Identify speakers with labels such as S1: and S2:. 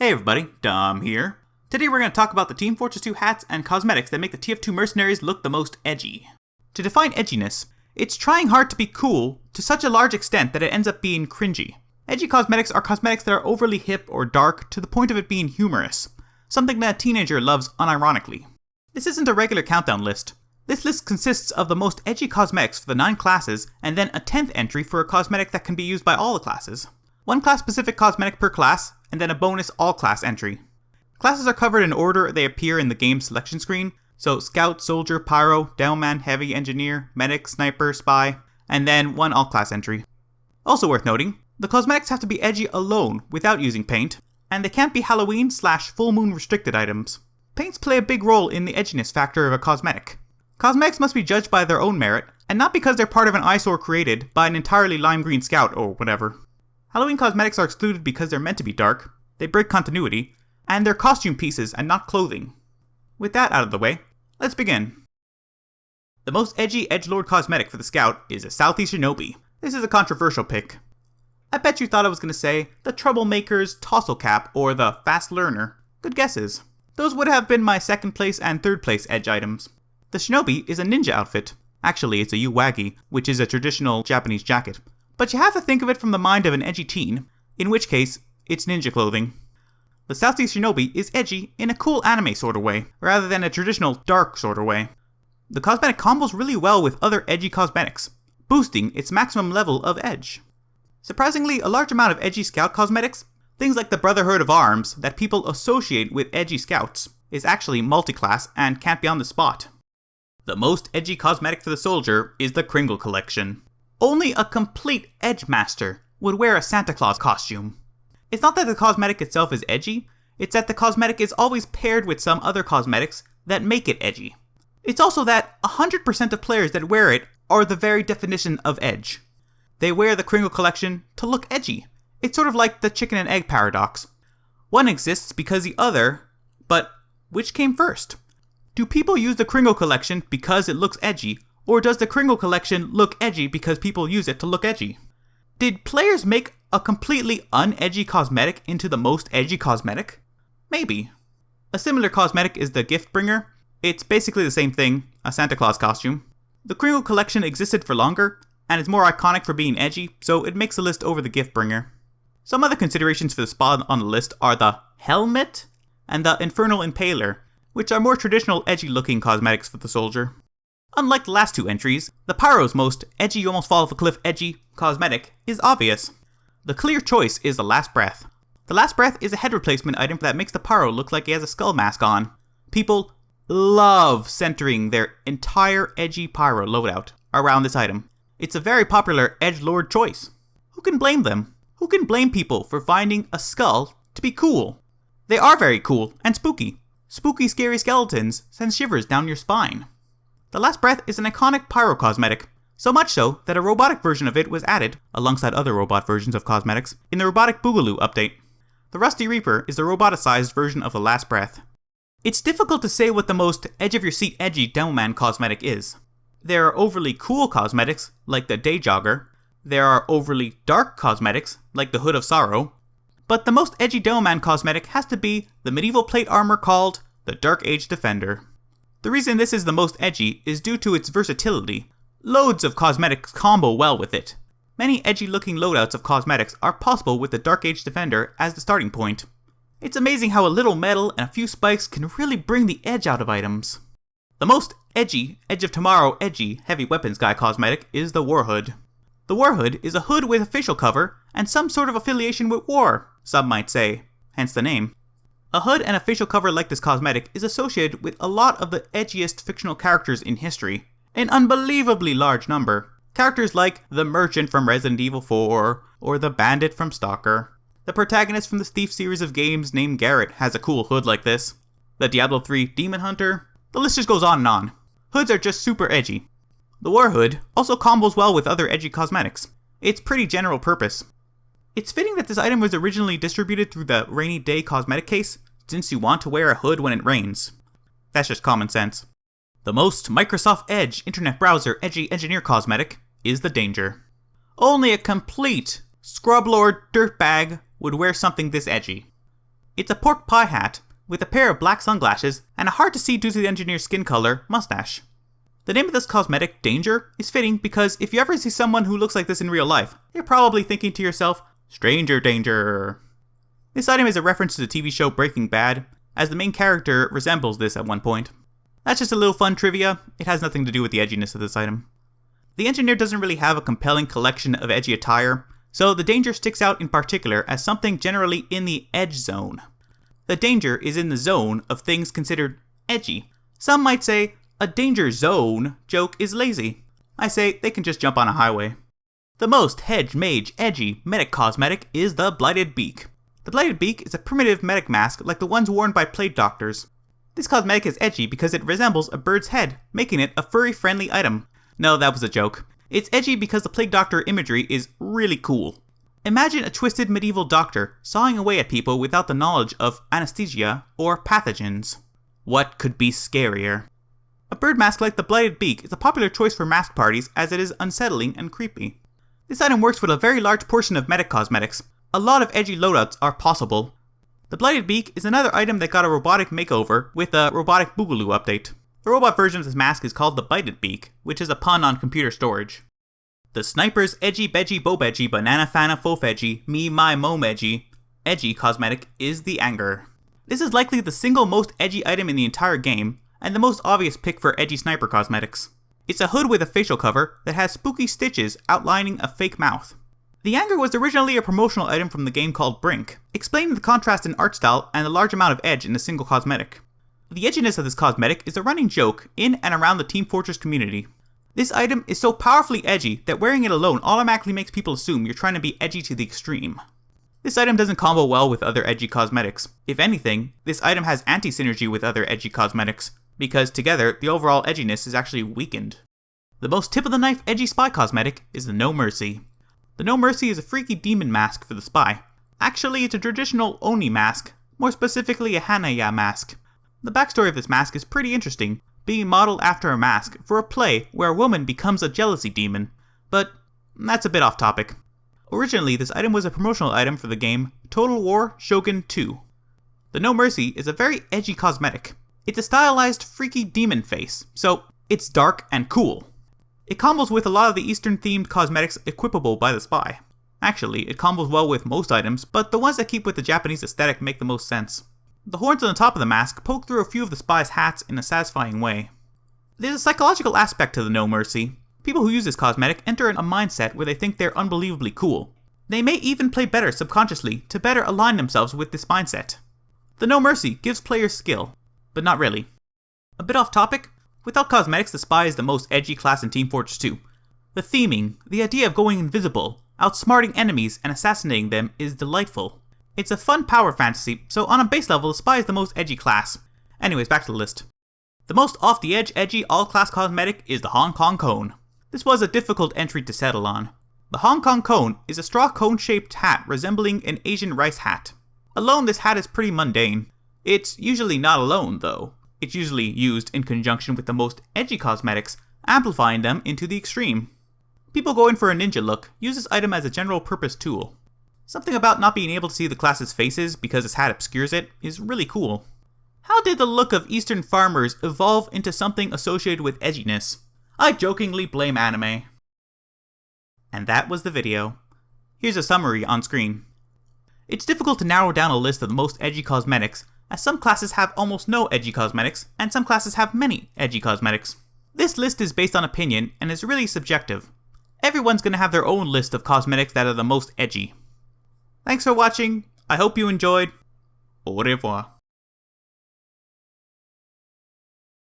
S1: Hey everybody, Dom here. Today we're going to talk about the Team Fortress 2 hats and cosmetics that make the TF2 mercenaries look the most edgy. To define edginess, it's trying hard to be cool to such a large extent that it ends up being cringy. Edgy cosmetics are cosmetics that are overly hip or dark to the point of it being humorous, something that a teenager loves unironically. This isn't a regular countdown list. This list consists of the most edgy cosmetics for the 9 classes and then a 10th entry for a cosmetic that can be used by all the classes. One class-specific cosmetic per class, and then a bonus all-class entry. Classes are covered in order they appear in the game's selection screen, so Scout, Soldier, Pyro, Downman, Heavy, Engineer, Medic, Sniper, Spy, and then one all-class entry. Also worth noting, the cosmetics have to be edgy alone without using paint, and they can't be Halloween/full moon restricted items. Paints play a big role in the edginess factor of a cosmetic. Cosmetics must be judged by their own merit, and not because they're part of an eyesore created by an entirely lime green Scout or whatever. Halloween cosmetics are excluded because they're meant to be dark, they break continuity, and they're costume pieces and not clothing. With that out of the way, let's begin. The most edgy edgelord cosmetic for the Scout is a Southeast Shinobi. This is a controversial pick. I bet you thought I was going to say the Troublemaker's Tousle Cap or the Fast Learner. Good guesses. Those would have been my second place and third place edge items. The Shinobi is a ninja outfit. Actually, it's a Uwagi, which is a traditional Japanese jacket. But you have to think of it from the mind of an edgy teen, in which case, it's ninja clothing. The Southeast Shinobi is edgy in a cool anime sort of way, rather than a traditional dark sort of way. The cosmetic combos really well with other edgy cosmetics, boosting its maximum level of edge. Surprisingly, a large amount of edgy Scout cosmetics, things like the Brotherhood of Arms that people associate with edgy Scouts, is actually multi-class and can't be on the spot. The most edgy cosmetic for the Soldier is the Kringle Collection. Only a complete edge master would wear a Santa Claus costume. It's not that the cosmetic itself is edgy, it's that the cosmetic is always paired with some other cosmetics that make it edgy. It's also that 100% of players that wear it are the very definition of edge. They wear the Kringle Collection to look edgy. It's sort of like the chicken and egg paradox. One exists because the other, but which came first? Do people use the Kringle Collection because it looks edgy, or does the Kringle Collection look edgy because people use it to look edgy? Did players make a completely unedgy cosmetic into the most edgy cosmetic? Maybe. A similar cosmetic is the Gift Bringer. It's basically the same thing, a Santa Claus costume. The Kringle Collection existed for longer, and is more iconic for being edgy, so it makes the list over the Gift Bringer. Some other considerations for the spot on the list are the Helmet and the Infernal Impaler, which are more traditional edgy looking cosmetics for the Soldier. Unlike the last 2 entries, the Pyro's most edgy you almost fall off a cliff edgy cosmetic is obvious. The clear choice is the Last Breath. The Last Breath is a head replacement item that makes the Pyro look like he has a skull mask on. People love centering their entire edgy Pyro loadout around this item. It's a very popular edgelord choice. Who can blame them? Who can blame people for finding a skull to be cool? They are very cool and spooky. Spooky, scary skeletons send shivers down your spine. The Last Breath is an iconic Pyro cosmetic, so much so that a robotic version of it was added, alongside other robot versions of cosmetics, in the Robotic Boogaloo update. The Rusty Reaper is the roboticized version of the Last Breath. It's difficult to say what the most edge-of-your-seat edgy Demoman cosmetic is. There are overly cool cosmetics, like the Day Jogger. There are overly dark cosmetics, like the Hood of Sorrow. But the most edgy Demoman cosmetic has to be the medieval plate armor called the Dark Age Defender. The reason this is the most edgy is due to its versatility. Loads of cosmetics combo well with it. Many edgy looking loadouts of cosmetics are possible with the Dark Age Defender as the starting point. It's amazing how a little metal and a few spikes can really bring the edge out of items. The most edgy, Edge of Tomorrow edgy heavy weapons guy cosmetic is the War Hood. The War Hood is a hood with a facial cover and some sort of affiliation with war, some might say, hence the name. A hood and a facial cover like this cosmetic is associated with a lot of the edgiest fictional characters in history. An unbelievably large number. Characters like the Merchant from Resident Evil 4, or the Bandit from Stalker. The protagonist from the Thief series of games named Garrett has a cool hood like this. The Diablo 3 Demon Hunter. The list just goes on and on. Hoods are just super edgy. The War Hood also combos well with other edgy cosmetics. It's pretty general purpose. It's fitting that this item was originally distributed through the Rainy Day cosmetic case, since you want to wear a hood when it rains. That's just common sense. The most Microsoft Edge internet browser edgy engineer cosmetic is the Danger. Only a complete scrublord dirtbag would wear something this edgy. It's a pork pie hat with a pair of black sunglasses and a hard to see due to the engineer's skin color mustache. The name of this cosmetic, Danger, is fitting because if you ever see someone who looks like this in real life, you're probably thinking to yourself, stranger danger. This item is a reference to the TV show Breaking Bad, as the main character resembles this at one point. That's just a little fun trivia, it has nothing to do with the edginess of this item. The engineer doesn't really have a compelling collection of edgy attire, so the Danger sticks out in particular as something generally in the edge zone. The Danger is in the zone of things considered edgy. Some might say, a danger zone joke is lazy. I say, they can just jump on a highway. The most hedge mage edgy medic cosmetic is the Blighted Beak. The Blighted Beak is a primitive medic mask like the ones worn by plague doctors. This cosmetic is edgy because it resembles a bird's head, making it a furry-friendly item. No, that was a joke. It's edgy because the plague doctor imagery is really cool. Imagine a twisted medieval doctor sawing away at people without the knowledge of anesthesia or pathogens. What could be scarier? A bird mask like the Blighted Beak is a popular choice for mask parties as it is unsettling and creepy. This item works with a very large portion of medic cosmetics. A lot of edgy loadouts are possible. The Blighted Beak is another item that got a robotic makeover with a robotic boogaloo update. The robot version of this mask is called the Blighted Beak, which is a pun on computer storage. The Sniper's Edgy Bedgy Bobedgy Banana Fana Fofedgy Me My Momedgy Edgy cosmetic is the Anger. This is likely the single most edgy item in the entire game, and the most obvious pick for edgy sniper cosmetics. It's a hood with a facial cover that has spooky stitches outlining a fake mouth. The Anger was originally a promotional item from the game called Brink, explaining the contrast in art style and the large amount of edge in a single cosmetic. The edginess of this cosmetic is a running joke in and around the Team Fortress community. This item is so powerfully edgy that wearing it alone automatically makes people assume you're trying to be edgy to the extreme. This item doesn't combo well with other edgy cosmetics. If anything, this item has anti-synergy with other edgy cosmetics, because together the overall edginess is actually weakened. The most tip-of-the-knife edgy spy cosmetic is the No Mercy. The No Mercy is a freaky demon mask for the spy. Actually, it's a traditional Oni mask, more specifically a Hanaya mask. The backstory of this mask is pretty interesting, being modeled after a mask for a play where a woman becomes a jealousy demon, but that's a bit off topic. Originally, this item was a promotional item for the game Total War Shogun 2. The No Mercy is a very edgy cosmetic. It's a stylized freaky demon face, so it's dark and cool. It combos with a lot of the Eastern-themed cosmetics equipable by the spy. Actually, it combos well with most items, but the ones that keep with the Japanese aesthetic make the most sense. The horns on the top of the mask poke through a few of the spy's hats in a satisfying way. There's a psychological aspect to the No Mercy. People who use this cosmetic enter in a mindset where they think they're unbelievably cool. They may even play better subconsciously to better align themselves with this mindset. The No Mercy gives players skill, but not really. A bit off topic, without cosmetics the spy is the most edgy class in Team Fortress 2. The theming, the idea of going invisible, outsmarting enemies and assassinating them is delightful. It's a fun power fantasy, so on a base level the spy is the most edgy class. Anyways, back to the list. The most off-the-edge edgy all-class cosmetic is the Hong Kong Cone. This was a difficult entry to settle on. The Hong Kong Cone is a straw cone-shaped hat resembling an Asian rice hat. Alone, this hat is pretty mundane. It's usually not alone, though. It's usually used in conjunction with the most edgy cosmetics, amplifying them into the extreme. People going for a ninja look use this item as a general-purpose tool. Something about not being able to see the class's faces because this hat obscures it is really cool. How did the look of Eastern farmers evolve into something associated with edginess? I jokingly blame anime. And that was the video. Here's a summary on screen. It's difficult to narrow down a list of the most edgy cosmetics, as some classes have almost no edgy cosmetics, and some classes have many edgy cosmetics. This list is based on opinion, and is really subjective. Everyone's gonna have their own list of cosmetics that are the most edgy. Thanks for watching, I hope you enjoyed. Au revoir.